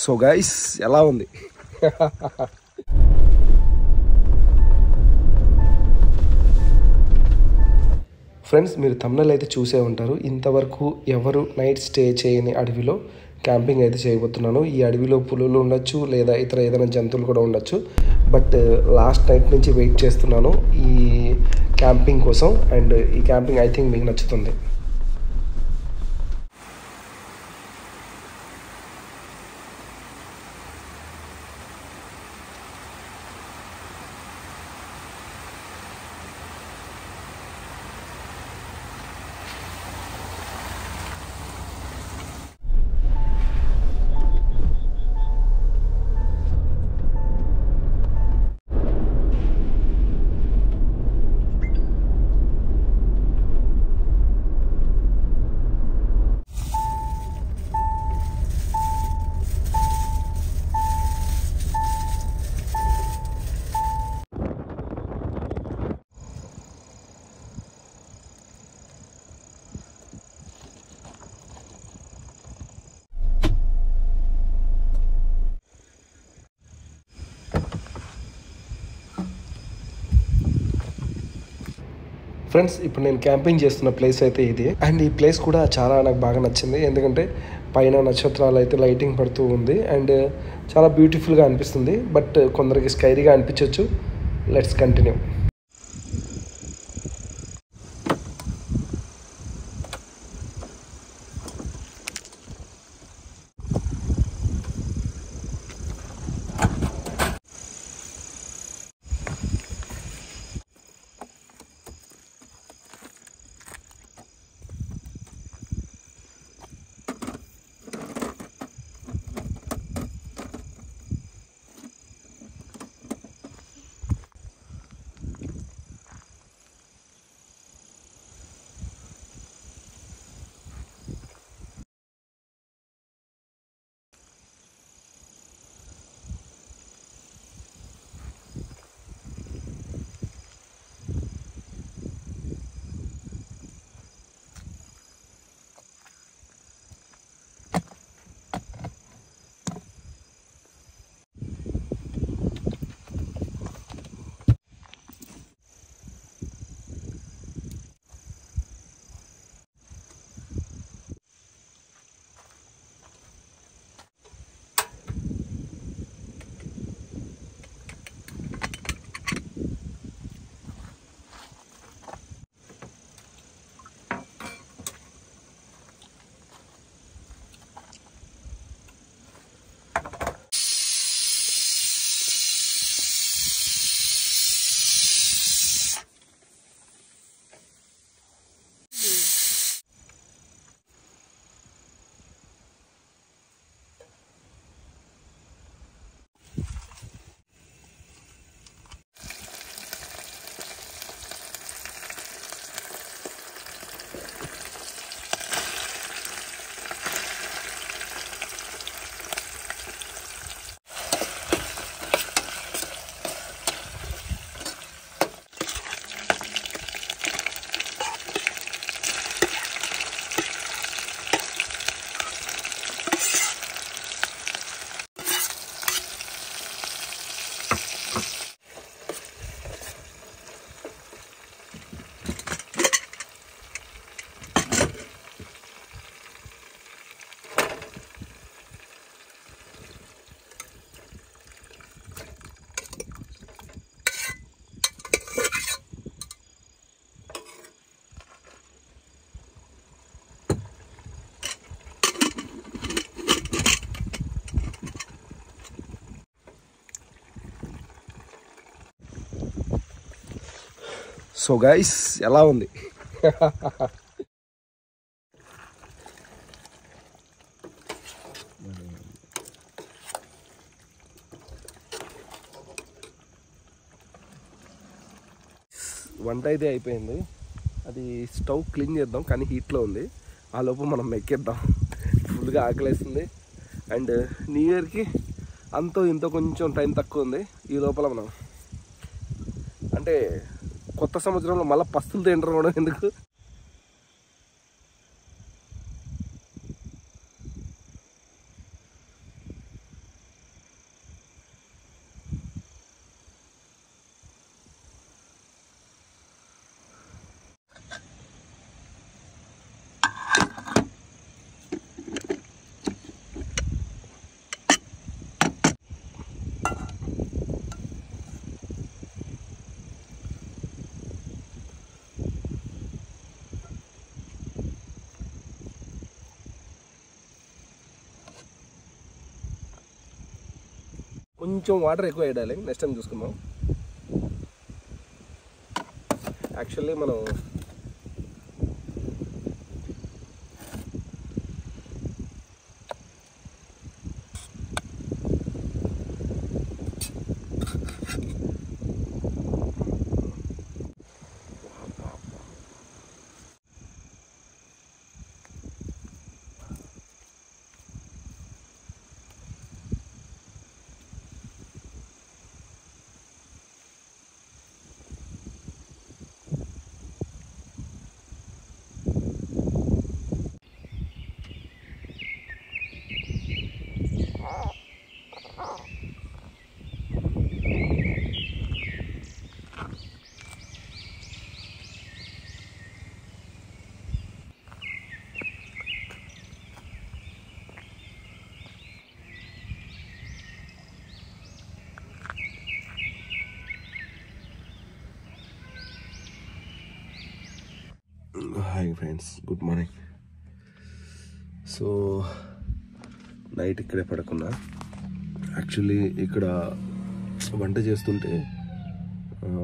So guys ఎలా ఉంది? Friends, మీరు థంబ్నెయిల్ అయితే చూసే ఉంటారు. ఇంతవరకు ఎవరు నైట్ స్టే చేయని అడవిలో క్యాంపింగ్ అయితే చేయబోతున్నాను. ఈ అడవిలో పులులు ఉండొచ్చు, లేదా ఇతర ఏదైనా జంతువులు కూడా ఉండొచ్చు. బట్ లాస్ట్ నైట్ నుంచి వెయిట్ చేస్తున్నాను ఈ క్యాంపింగ్ కోసం. అండ్ ఈ క్యాంపింగ్ ఐ థింక్ మీకు నచ్చుతుంది. ఫ్రెండ్స్, ఇప్పుడు నేను క్యాంపింగ్ చేస్తున్న ప్లేస్ అయితే ఇది. అండ్ ఈ ప్లేస్ కూడా చాలా నాకు బాగా నచ్చింది. ఎందుకంటే పైన నక్షత్రాలు అయితే లైటింగ్ పడుతూ ఉంది. అండ్ చాలా బ్యూటిఫుల్గా అనిపిస్తుంది. బట్ కొందరికి స్కైరీగా అనిపించవచ్చు. Let's continue. సో గైస్ ఎలా ఉంది? వంట అయితే అయిపోయింది. అది స్టవ్ క్లీన్ చేద్దాం, కానీ హీట్లో ఉంది. ఆ లోపు మనం ఎక్కేద్దాం. ఫుల్గా ఆకలేస్తుంది. అండ్ న్యూ ఇయర్కి అంతో ఇంతో కొంచెం టైం తక్కువ ఉంది. ఈ లోపల మనం అంటే కొత్త సంవత్సరంలో మళ్ళీ పస్తులు తింటారు ఎందుకు? కొంచెం వాటర్ ఎక్కువ వేయాలి, నెక్స్ట్ టైం చూసుకుందాం. యాక్చువల్లీ మనం hi friends, good morning. So night ఇక్కడే పడుకున్నా. యాక్చువల్లీ ఇక్కడ వంట చేస్తుంటే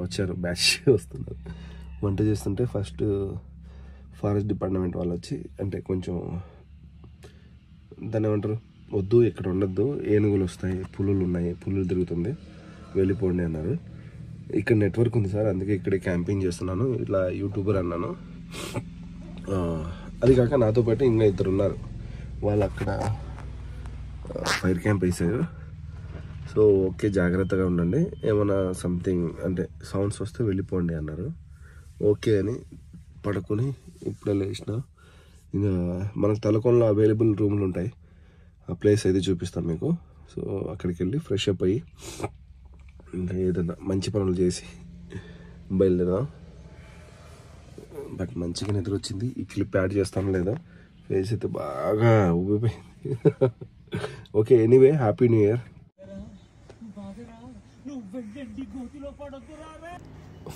వచ్చారు, బ్యాచ్ వస్తున్నారు. వంట చేస్తుంటే ఫస్ట్ ఫారెస్ట్ డిపార్ట్మెంట్ వాళ్ళు వచ్చి, అంటే కొంచెం దాన్ని ఏమంటారు, వద్దు ఇక్కడ ఉండొద్దు, ఏనుగులు వస్తాయి, పులులు ఉన్నాయి, పులులు తిరుగుతుంది, వెళ్ళిపోండి అన్నారు. ఇక్కడ నెట్వర్క్ ఉంది సార్, అందుకే ఇక్కడే క్యాంపింగ్ చేస్తున్నాను, ఇట్లా యూట్యూబర్ అన్నాను. అది కాక నాతో పాటు ఇంకా 2 ఉన్నారు, వాళ్ళు అక్కడ ఫైర్ క్యాంప్ వేసారు. సో ఓకే, జాగ్రత్తగా ఉండండి, ఏమైనా సంథింగ్ అంటే సౌండ్స్ వస్తే వెళ్ళిపోండి అన్నారు. ఓకే అని పడుకొని ఇప్పుడే లేచిన. ఇంకా మనకు తలకోనలో అవైలబుల్ రూమ్లు ఉంటాయి, ఆ ప్లేస్ అయితే చూపిస్తాను మీకు. సో అక్కడికి వెళ్ళి ఫ్రెష్ అప్ అయ్యి ఇంకా ఏదైనా మంచి పనులు చేసి బయలుదేరాం. బట్ మంచిగా నిద్ర వచ్చింది. ఈ క్లిప్ యాడ్ చేస్తాను లేదా, ఫేస్ అయితే బాగా ఊపిపోయింది. Okay, anyway happy new year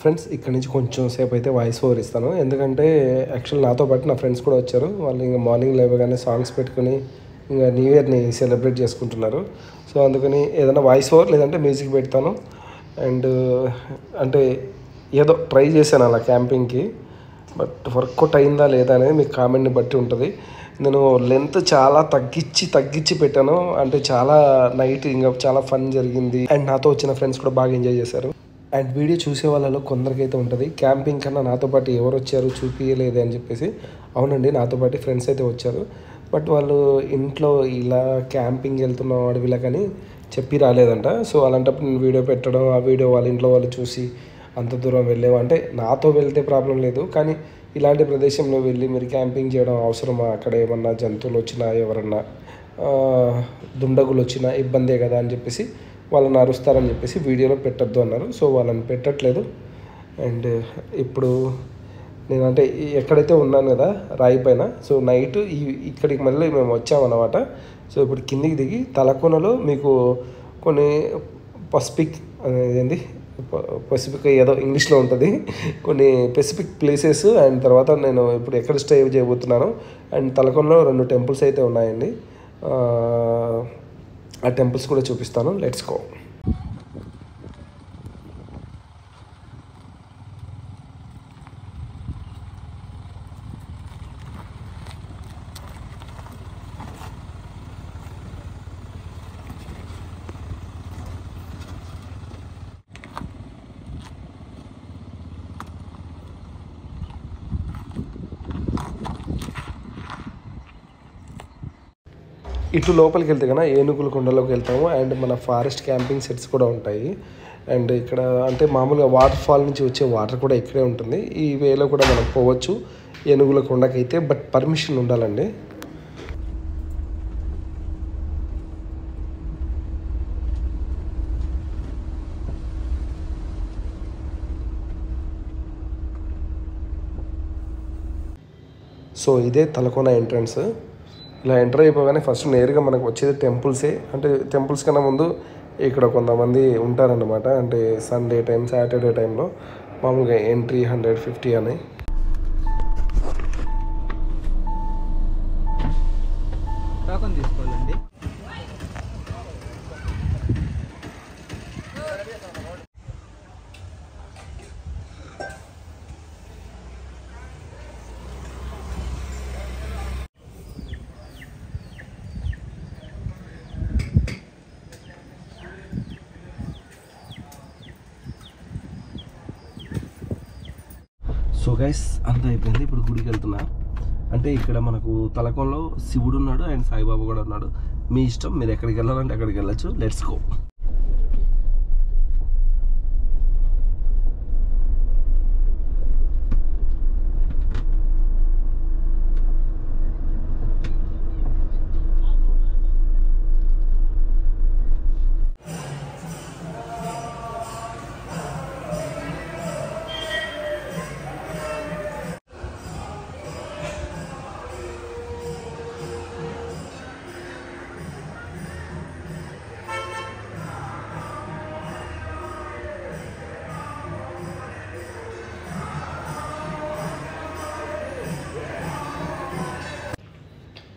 friends. ఇక్కడ నుంచి కొంచెం సేపు అయితే వాయిస్ ఓవర్ ఇస్తాను, ఎందుకంటే యాక్చువల్ నాతో పాటు నా ఫ్రెండ్స్ కూడా వచ్చారు. వాళ్ళు ఇంకా మార్నింగ్ లేవగానే సాంగ్స్ పెట్టుకుని ఇంకా న్యూ ఇయర్ని సెలబ్రేట్ చేసుకుంటున్నారు. సో అందుకని ఏదైనా వాయిస్ ఓవర్ లేదంటే మ్యూజిక్ పెడతాను. అండ్ అంటే ఏదో ట్రై చేశాను అలా క్యాంపింగ్కి, బట్ వర్కౌట్ అయిందా లేదా అనేది మీకు కామెంట్ని బట్టి ఉంటుంది. నేను లెంత్ చాలా తగ్గించి పెట్టాను, అంటే చాలా నైట్ ఇంకా చాలా ఫన్ జరిగింది. అండ్ నాతో వచ్చిన ఫ్రెండ్స్ కూడా బాగా ఎంజాయ్ చేశారు. అండ్ వీడియో చూసే వాళ్ళలో కొందరికైతే ఉంటుంది, క్యాంపింగ్ కన్నా నాతో పాటు ఎవరు వచ్చారు చూపించలేదు అని చెప్పేసి. అవునండి, నాతో పాటు ఫ్రెండ్స్ అయితే వచ్చారు, బట్ వాళ్ళు ఇంట్లో ఇలా క్యాంపింగ్ వెళ్తున్నాం అడవిలా కానీ చెప్పి రాలేదంట. సో అలాంటప్పుడు నేను వీడియో పెట్టడం, ఆ వీడియో వాళ్ళ ఇంట్లో వాళ్ళు చూసి అంత దూరం వెళ్ళేవా అంటే, నాతో వెళ్తే ప్రాబ్లం లేదు, కానీ ఇలాంటి ప్రదేశంలో వెళ్ళి మీరు క్యాంపింగ్ చేయడం అవసరమా? అక్కడ ఏమన్నా జంతువులు వచ్చినా, ఎవరన్నా దుండగులు వచ్చినా ఇబ్బందే కదా అని చెప్పేసి వాళ్ళని అరుస్తారని చెప్పేసి వీడియోలో పెట్టద్దు అన్నారు. సో వాళ్ళని పెట్టట్లేదు. అండ్ ఇప్పుడు నేనంటే ఎక్కడైతే ఉన్నాను కదా రాయి పైన, సో నైట్ ఇక్కడికి మళ్ళీ మేము వచ్చామన్నమాట. సో ఇప్పుడు కిందికి దిగి తలకోనలో మీకు కొన్ని పసిఫిక్ అనేది పసిఫిక్ ఏదో ఇంగ్లీష్లో ఉంటుంది, కొన్ని స్పెసిఫిక్ ప్లేసెస్. అండ్ తర్వాత నేను ఇప్పుడు ఎక్కడ స్టే చేయబోతున్నాను. అండ్ తలకోనలో 2 టెంపుల్స్ అయితే ఉన్నాయండి, ఆ టెంపుల్స్ కూడా చూపిస్తాను. Let's go. ఇటు లోపలికి వెళ్తే కన్నా ఏనుగుల కొండలోకి వెళ్తాము. అండ్ మన ఫారెస్ట్ క్యాంపింగ్ సెట్స్ కూడా ఉంటాయి. అండ్ ఇక్కడ అంటే మామూలుగా వాటర్ ఫాల్ నుంచి వచ్చే వాటర్ కూడా ఇక్కడే ఉంటుంది. ఈ వేలో కూడా మనం పోవచ్చు ఏనుగుల కొండకైతే, బట్ పర్మిషన్ ఉండాలండి. సో ఇదే తలకోన ఎంట్రన్స్. ఇలా ఎంటర్ అయిపోగానే ఫస్ట్ నేరుగా మనకు వచ్చేది టెంపుల్సే. అంటే టెంపుల్స్ కన్నా ముందు ఇక్కడ కొంతమంది ఉంటారన్నమాట. అంటే సండే టైం, సాటర్డే టైంలో మామూలుగా ఎంట్రీ 150 అని. సో గైస్ అంతా అయిపోయింది. ఇప్పుడు గుడికి వెళ్తున్నా. అంటే ఇక్కడ మనకు తలకోనలో శివుడు ఉన్నాడు అండ్ సాయిబాబా కూడా ఉన్నాడు. మీ ఇష్టం, మీరు ఎక్కడికి వెళ్ళాలంటే అక్కడికి వెళ్ళచ్చు. Let's go.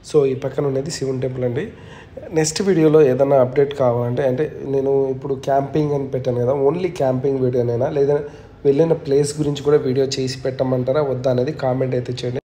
సో ఈ పక్కన ఉన్నది శివుని టెంపుల్ అండి. నెక్స్ట్ వీడియోలో ఏదైనా అప్డేట్ కావాలంటే, అంటే నేను ఇప్పుడు క్యాంపింగ్ అని పెట్టాను కదా, ఓన్లీ క్యాంపింగ్ వీడియోనైనా లేదా వెళ్ళిన ప్లేస్ గురించి కూడా వీడియో చేసి పెట్టమంటారా వద్దా అనేది కామెంట్ అయితే చేయండి.